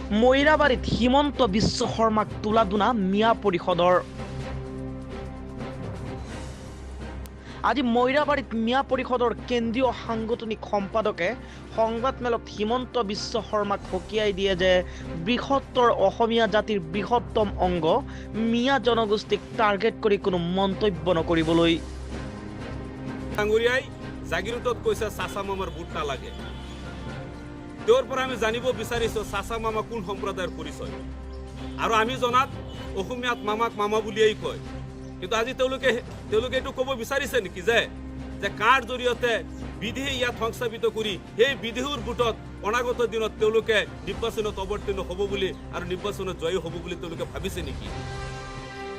মইৰাবাৰীত হিমন্ত বিশ্ব শৰ্মাক তোলাদোনা মিয়া পৰিষদৰ। আজি মইৰাবাৰীত মিয়া পৰিষদৰ কেন্দ্ৰীয় সাংগঠনিক সম্পাদকে সংবাদমেলত হিমন্ত বিশ্ব শৰ্মাক সকীয়াই দিয়ে যে বৃহত্তৰ অসমীয়া জাতিৰ বৃহত্তম অংগ মিয়া জনগোষ্ঠীক টাৰ্গেট কৰি কোনো মন্তব্য নকৰিবলৈ। ডাঙৰীয়াই জাগিৰোডত কৈছে চাচা মামাৰ ভোট নালাগে। তেওঁৰ পৰা আমি জানিব বিচাৰিছোঁ চাচা মামা কোন সম্প্ৰদায়ৰ পৰিচয়। আৰু আমি জনাত অসমীয়াত মামাক মামা বুলিয়েই কয়। কিন্তু আজি তেওঁলোকে এইটো ক'ব বিচাৰিছে নেকি যে কাৰ জৰিয়তে বিধি ইয়াত সংস্থাপিত কৰি সেই বিধিৰ ভোটত অনাগত দিনত তেওঁলোকে নিৰ্বাচনত অৱতীৰ্ণ হ'ব বুলি আৰু নিৰ্বাচনত জয়ী হ'ব বুলি তেওঁলোকে ভাবিছে নেকি?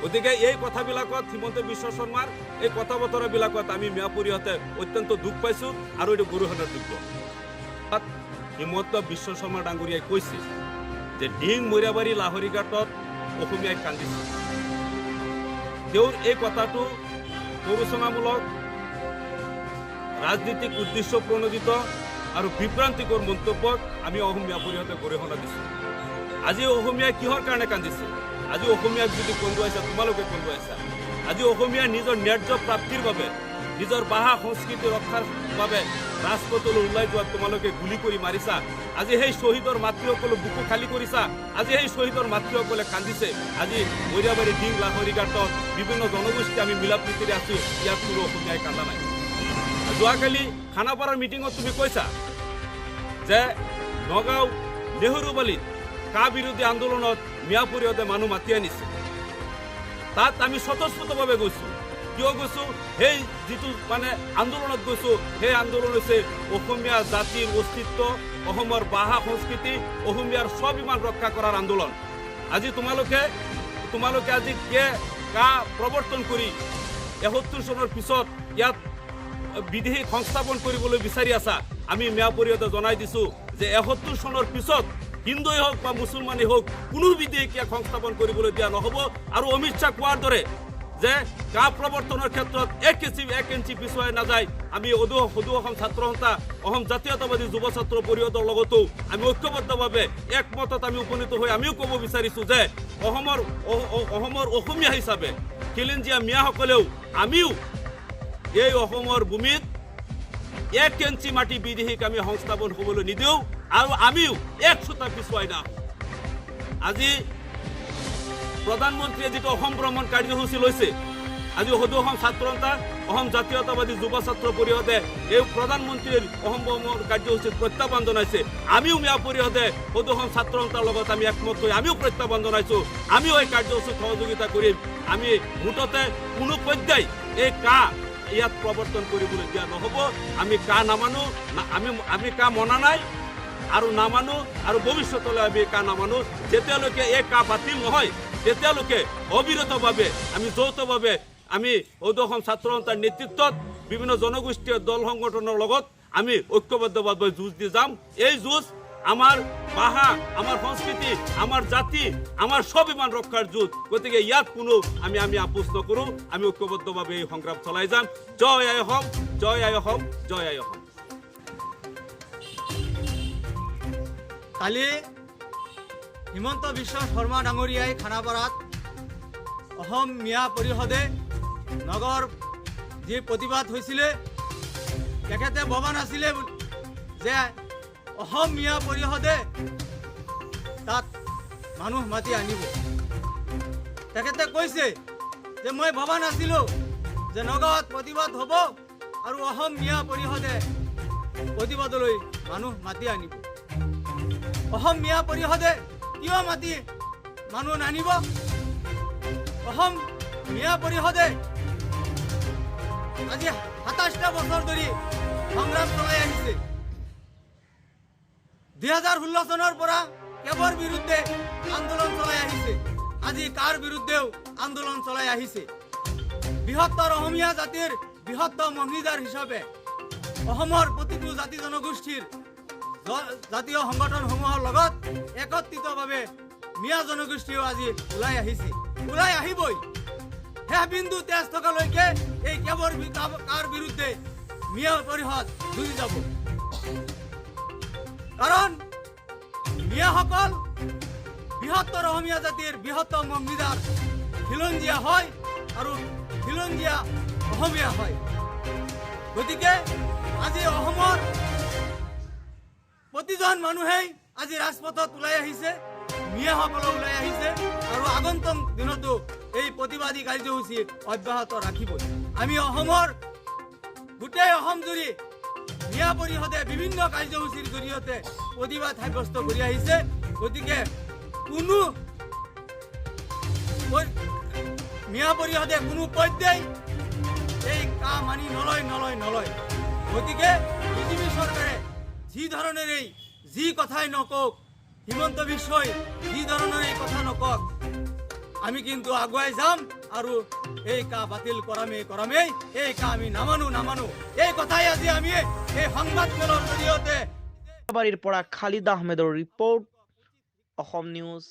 গতিকে এই কথাবিলাকত হিমন্ত বিশ্ব শৰ্মাৰ এই কথা বতৰাবিলাকত আমি মিয়া পৰিষদে অত্যন্ত দুখ পাইছোঁ আৰু এইটো গৰিহণাৰ যোগ্য। হিমন্ত বিশ্ব শৰ্মা ডাঙৰীয়াই কৈছে যে ডিং মইৰাবাৰী লাহৰীঘাটত অসমীয়াই কান্দিছে। তেওঁৰ এই কথাটো প্ৰৰোচনামূলক, ৰাজনীতিক উদ্দেশ্য প্ৰণোদিত আৰু বিভ্ৰান্তিকৰ মন্তব্যক আমি অসমীয়া পৰিষদে গৰিহণা দিছোঁ। আজি অসমীয়াই কিহৰ কাৰণে কান্দিছে? আজি অসমীয়াক যদি কন্দুৱাইছা তোমালোকে কন্দুৱাইছা। আজি অসমীয়াৰ নিজৰ ন্যায্য প্ৰাপ্তিৰ বাবে, নিজৰ ভাষা সংস্কৃতি ৰক্ষাৰ বাবে ৰাজপথলৈ ওলাই যোৱাত তোমালোকে গুলি কৰি মাৰিছা। আজি সেই শ্বহীদৰ মাতৃসকলক বুকু খালী কৰিছা। আজি সেই শ্বহীদৰ মাতৃসকলে কান্দিছে। আজি মইৰাবাৰী ডিং লাহৰীঘাটত বিভিন্ন জনগোষ্ঠী আমি মিলা প্ৰীতিৰে আছোঁ, ইয়াত কোনো অসমীয়াই কান্দা নাই। যোৱাকালি খানাপাৰাৰ মিটিঙত তুমি কৈছা যে নগাঁও নেহৰুবালিত কা বিৰোধী আন্দোলনত মিয়া পৰিষদে মানুহ মাতি আনিছে। তাত আমি স্বতঃস্ফূৰ্তভাৱে গৈছোঁ। কিয় গৈছোঁ? সেই যিটো আন্দোলনত গৈছোঁ, সেই আন্দোলন হৈছে অসমীয়া জাতিৰ অস্তিত্ব, অসমৰ ভাষা সংস্কৃতি, অসমীয়াৰ স্বাভিমান ৰক্ষা কৰাৰ আন্দোলন। আজি তোমালোকে আজি কা প্ৰৱৰ্তন কৰি ৭১ চনৰ পিছত ইয়াত বিধি সংস্থাপন কৰিবলৈ বিচাৰি আছা। আমি মিয়া পৰিষদে জনাই দিছোঁ যে ৭১ চনৰ পিছত হিন্দুই হওক বা মুছলমানেই হওক কোনো বিধেয়ক ইয়াক সংস্থাপন কৰিবলৈ দিয়া নহ'ব। আৰু অমিত শ্বাহ কোৱাৰ দৰে যে কা প্ৰৱৰ্তনৰ ক্ষেত্ৰত এক ইঞ্চি পিছুৱাই নাযায়। আমি সদৌ অসম ছাত্ৰ সন্থা, অসম জাতীয়তাবাদী যুৱ ছাত্ৰ পৰিষদৰ লগতো আমি ঐক্যবদ্ধভাৱে একমতত আমি উপনীত হৈ আমিও ক'ব বিচাৰিছোঁ যে অসমৰ অসমীয়া হিচাপে খিলঞ্জীয়া মিয়াসকলেও আমিও এই অসমৰ ভূমিত ১ ইঞ্চি মাটি বিধেয়ক আমি সংস্থাপন হ'বলৈ নিদিওঁ আৰু আমিও এক ছুটা পিছুৱাই নাহোঁ। আজি প্ৰধানমন্ত্ৰীয়ে যিটো অসম ভ্ৰমণ কাৰ্যসূচী লৈছে, আজি সদৌ অসম ছাত্ৰ সন্থা, অসম জাতীয়তাবাদী যুৱ ছাত্ৰ পৰিষদে এই প্ৰধানমন্ত্ৰীৰ অসম ভ্ৰমণ কাৰ্যসূচীত প্ৰত্যাহ্বান জনাইছে। আমিও মিয়া পৰিষদে সদৌ অসম ছাত্ৰ সন্থাৰ লগত আমি একমত হৈ আমিও প্ৰত্যাহ্বান জনাইছোঁ। আমিও এই কাৰ্যসূচীত সহযোগিতা কৰিম। আমি মুঠতে কোনো পৰ্যায় এই ইয়াত প্ৰৱৰ্তন কৰিবলৈ দিয়া নহ'ব। আমি নামানো, আমি মনা নাই আৰু নামানো, আৰু ভৱিষ্যতলৈ আমি নামানো। যেতিয়ালৈকে এই বাতিল নহয় তেতিয়ালৈকে অবিৰতভাৱে আমি যৌথভাৱে আমি সদৌ অসম ছাত্ৰ সন্থাৰ নেতৃত্বত বিভিন্ন জনগোষ্ঠীয় দল সংগঠনৰ লগত আমি ঐক্যবদ্ধভাৱে যুঁজ দি যাম। এই যুঁজ আমাৰ ভাষা, আমাৰ সংস্কৃতি, আমাৰ জাতি, আমাৰ স্বাভিমান ৰক্ষাৰ যুঁজ। গতিকে ইয়াত কোনো আমি আপোচ নকৰোঁ। আমি ঐক্যবদ্ধভাৱে এই সংগ্ৰাম চলাই যাম। জয় আই অসম, জয় আই অসম, জয় আই অসম। কালি হিমন্ত বিশ্ব শৰ্মা ডাঙৰীয়াই খানাপাৰাত অসম মিয়া পৰিষদে নগৰ যি প্ৰতিবাদ হৈছিলে, তেখেতে ভবা নাছিলে যে অসম মিয়া পৰিষদে তাত মানুহ মাতি আনিব। তেখেতে কৈছে যে মই ভবা নাছিলোঁ যে নগাঁৱত প্ৰতিবাদ হ'ব আৰু অসম মিয়া পৰিষদে প্ৰতিবাদলৈ মানুহ মাতি আনিব। অসম মিয়া পৰিষদে কিয় মাতি মানুহ নানিব? অসম মিয়া পৰিষদে আজি ২৭টা বছৰ ধৰি সংগ্ৰাম চলাই আহিছে। ২০১৬ চনৰ পৰা কেৱৰ বিৰুদ্ধে আন্দোলন চলাই আহিছে। আজি কাৰ বিৰুদ্ধেও আন্দোলন চলাই আহিছে। বৃহত্তৰ অসমীয়া জাতিৰ বৃহত্তম অংশীদাৰ হিচাপে অসমৰ প্ৰতিটো জাতি জনগোষ্ঠীৰ জাতীয় সংগঠনসমূহৰ লগত একত্ৰিতভাৱে মিয়া জনগোষ্ঠীও আজি ওলাই আহিছে, ওলাই আহিবই। শেষ বিন্দু তেজ থকালৈকে এই কেৱৰ কাৰ বিৰুদ্ধে মিয়া পৰিষদ যুঁজি যাব। কাৰণ মিয়াসকল বৃহত্তৰ অসমীয়া জাতিৰ বৃহত্তম অংশীদাৰ খিলঞ্জীয়া হয় আৰু খিলঞ্জীয়া অসমীয়া হয়। গতিকে আজি অসমৰ প্ৰতিজন মানুহেই আজি ৰাজপথত ওলাই আহিছে, মিয়াসকলো ওলাই আহিছে আৰু আগন্তুক দিনতো এই প্ৰতিবাদী কাৰ্যসূচী অব্যাহত ৰাখিবই। আমি অসমৰ গোটেই অসম জুৰি মিয়া পৰিষদে বিভিন্ন কাৰ্যসূচীৰ জৰিয়তে প্ৰতিবাদ সাব্যস্ত কৰি আহিছে। গতিকে কোনো মিয়া পৰিষদে কোনো পৰ্যায় এই কাম মানি নলয়। গতিকে বিজেপি চৰকাৰে যি ধৰণেৰে যি কথাই নকওক, হিমন্ত বিশ্বই যি ধৰণেৰে কথা নকওক, আমি কিন্তু আগুৱাই যাম আৰু এই কা বাতিল কৰামেই এই কা আমি নামানো এই কথাই আজি আমি এই সংবাদ মেলৰ জৰিয়তে মোইৰাবাৰীৰ পৰা খালিদ আহমেদৰ ৰিপৰ্ট, অসম নিউজ।